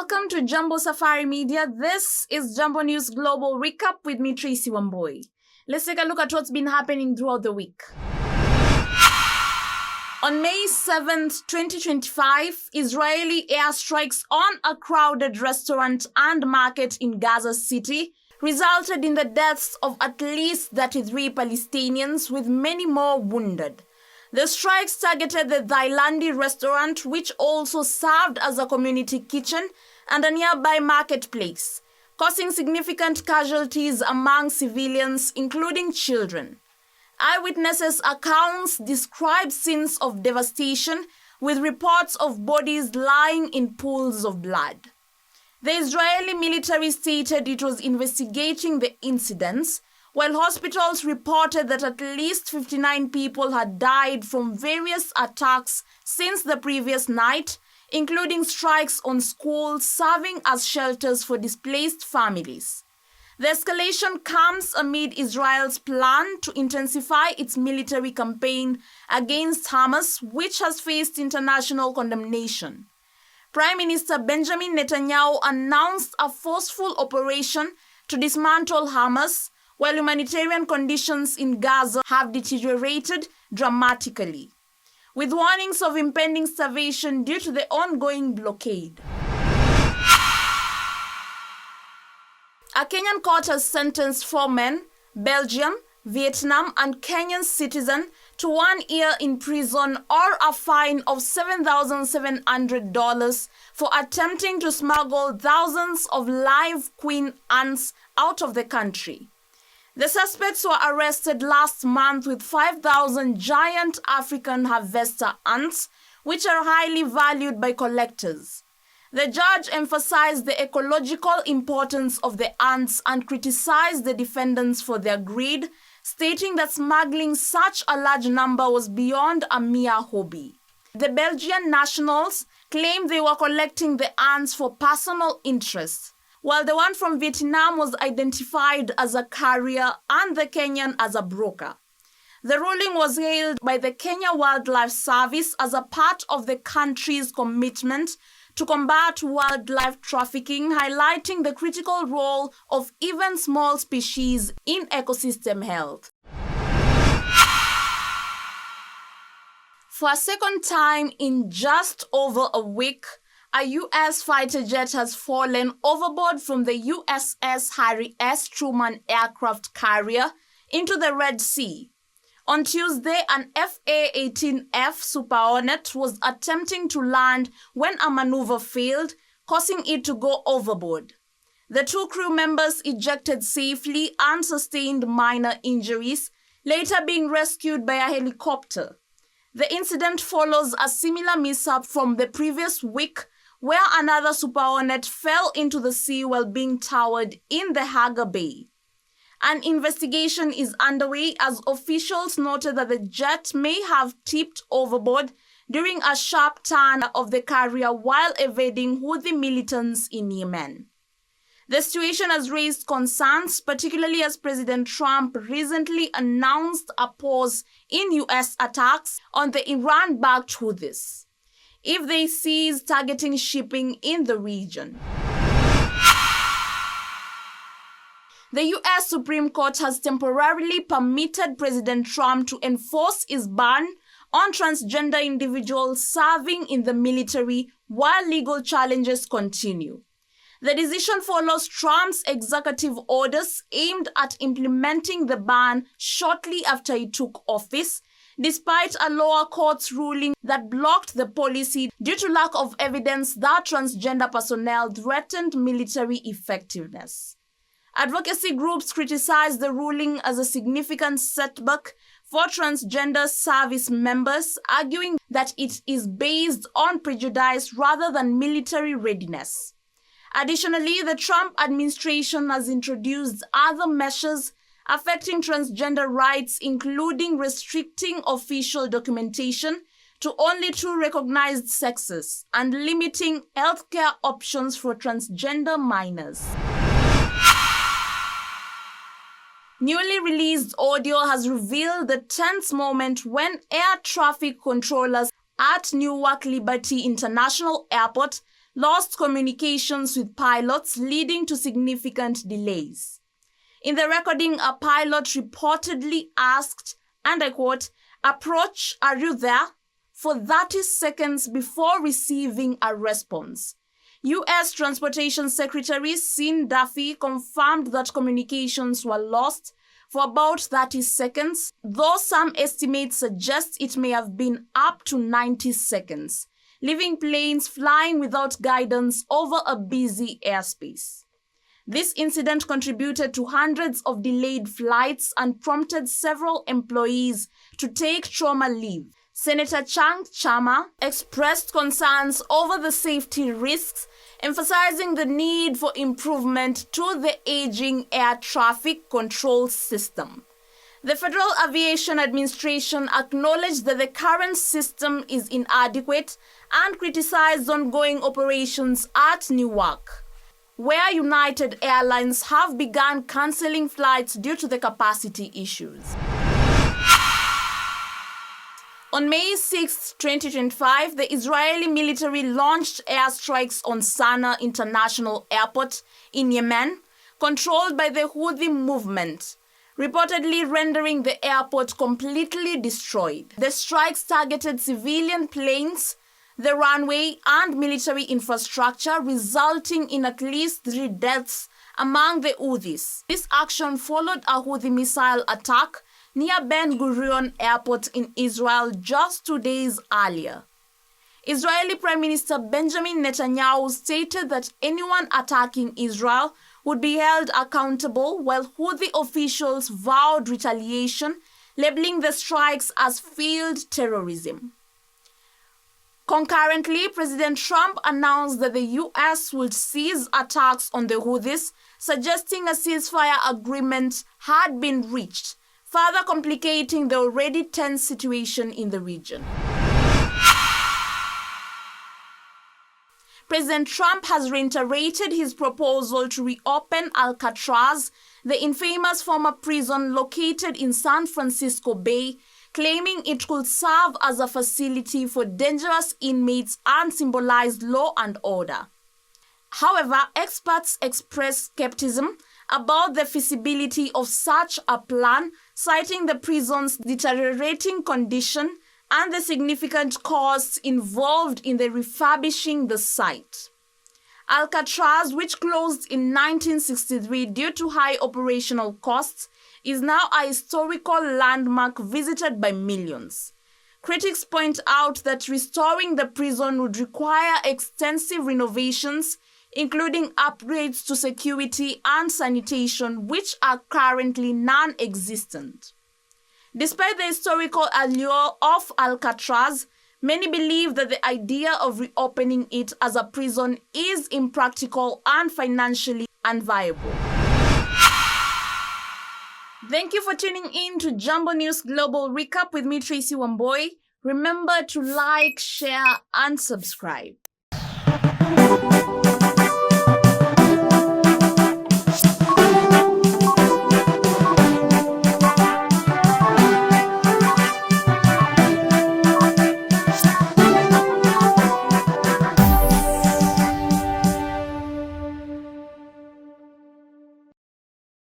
Welcome to Jumbo Safari Media. This is Jumbo News Global Recap with me, Tracy Wamboy. Let's take a look at what's been happening throughout the week. On May 7th, 2025, Israeli airstrikes on a crowded restaurant and market in Gaza City resulted in the deaths of at least 33 Palestinians, with many more wounded. The strikes targeted the Thailand restaurant, which also served as a community kitchen and a nearby marketplace, causing significant casualties among civilians, including children. Eyewitnesses' accounts describe scenes of devastation, with reports of bodies lying in pools of blood. The Israeli military stated it was investigating the incidents, while hospitals reported that at least 59 people had died from various attacks since the previous night, including strikes on schools serving as shelters for displaced families. The escalation comes amid Israel's plan to intensify its military campaign against Hamas, which has faced international condemnation. Prime Minister Benjamin Netanyahu announced a forceful operation to dismantle Hamas, while humanitarian conditions in Gaza have deteriorated dramatically, with warnings of impending starvation due to the ongoing blockade. A Kenyan court has sentenced 4 men, Belgium, Vietnam, and Kenyan citizen to 1 year in prison or a fine of $7,700 for attempting to smuggle thousands of live queen ants out of the country. The suspects were arrested last month with 5,000 giant African harvester ants, which are highly valued by collectors. The judge emphasized the ecological importance of the ants and criticized the defendants for their greed, stating that smuggling such a large number was beyond a mere hobby. The Belgian nationals claimed they were collecting the ants for personal interest, while the one from Vietnam was identified as a carrier and the Kenyan as a broker. The ruling was hailed by the Kenya Wildlife Service as a part of the country's commitment to combat wildlife trafficking, highlighting the critical role of even small species in ecosystem health. For a second time in just over a week, a U.S. fighter jet has fallen overboard from the USS Harry S. Truman aircraft carrier into the Red Sea. On Tuesday, an FA-18F Super Hornet was attempting to land when a maneuver failed, causing it to go overboard. The 2 crew members ejected safely and sustained minor injuries, later being rescued by a helicopter. The incident follows a similar mishap from the previous week, where another Super Hornet fell into the sea while being towered in the Haga Bay. An investigation is underway as officials noted that the jet may have tipped overboard during a sharp turn of the carrier while evading Houthi militants in Yemen. The situation has raised concerns, particularly as President Trump recently announced a pause in U.S. attacks on the Iran-backed Houthis if they cease targeting shipping in the region. The U.S. Supreme Court has temporarily permitted President Trump to enforce his ban on transgender individuals serving in the military while legal challenges continue. The decision follows Trump's executive orders aimed at implementing the ban shortly after he took office, despite a lower court's ruling that blocked the policy due to lack of evidence that transgender personnel threatened military effectiveness. Advocacy groups criticized the ruling as a significant setback for transgender service members, arguing that it is based on prejudice rather than military readiness. Additionally, the Trump administration has introduced other measures affecting transgender rights, including restricting official documentation to only 2 recognized sexes and limiting healthcare options for transgender minors. Newly released audio has revealed the tense moment when air traffic controllers at Newark Liberty International Airport lost communications with pilots, leading to significant delays. In the recording, a pilot reportedly asked, and I quote, "Approach, are you there?" for 30 seconds before receiving a response. U.S. Transportation Secretary Sean Duffy confirmed that communications were lost for about 30 seconds, though some estimates suggest it may have been up to 90 seconds, leaving planes flying without guidance over a busy airspace. This incident contributed to hundreds of delayed flights and prompted several employees to take trauma leave. Senator Chang Chama expressed concerns over the safety risks, emphasizing the need for improvement to the aging air traffic control system. The Federal Aviation Administration acknowledged that the current system is inadequate and criticized ongoing operations at Newark, where United Airlines have begun canceling flights due to the capacity issues. On May 6, 2025, the Israeli military launched airstrikes on Sana'a International Airport in Yemen, controlled by the Houthi movement, reportedly rendering the airport completely destroyed. The strikes targeted civilian planes, the runway, and military infrastructure, resulting in at least 3 deaths among the Houthis. This action followed a Houthi missile attack near Ben Gurion Airport in Israel just 2 days earlier. Israeli Prime Minister Benjamin Netanyahu stated that anyone attacking Israel would be held accountable, while Houthi officials vowed retaliation, labeling the strikes as field terrorism. Concurrently, President Trump announced that the U.S. would cease attacks on the Houthis, suggesting a ceasefire agreement had been reached, further complicating the already tense situation in the region. President Trump has reiterated his proposal to reopen Alcatraz, the infamous former prison located in San Francisco Bay, claiming it could serve as a facility for dangerous inmates and symbolize law and order. However, experts express skepticism about the feasibility of such a plan, citing the prison's deteriorating condition and the significant costs involved in the refurbishing the site. Alcatraz, which closed in 1963 due to high operational costs, is now a historical landmark visited by millions. Critics point out that restoring the prison would require extensive renovations, including upgrades to security and sanitation, which are currently non-existent. Despite the historical allure of Alcatraz, many believe that the idea of reopening it as a prison is impractical and financially unviable. Thank you for tuning in to Jumbo News Global Recap with me, Tracy Wamboy. Remember to like, share, and subscribe.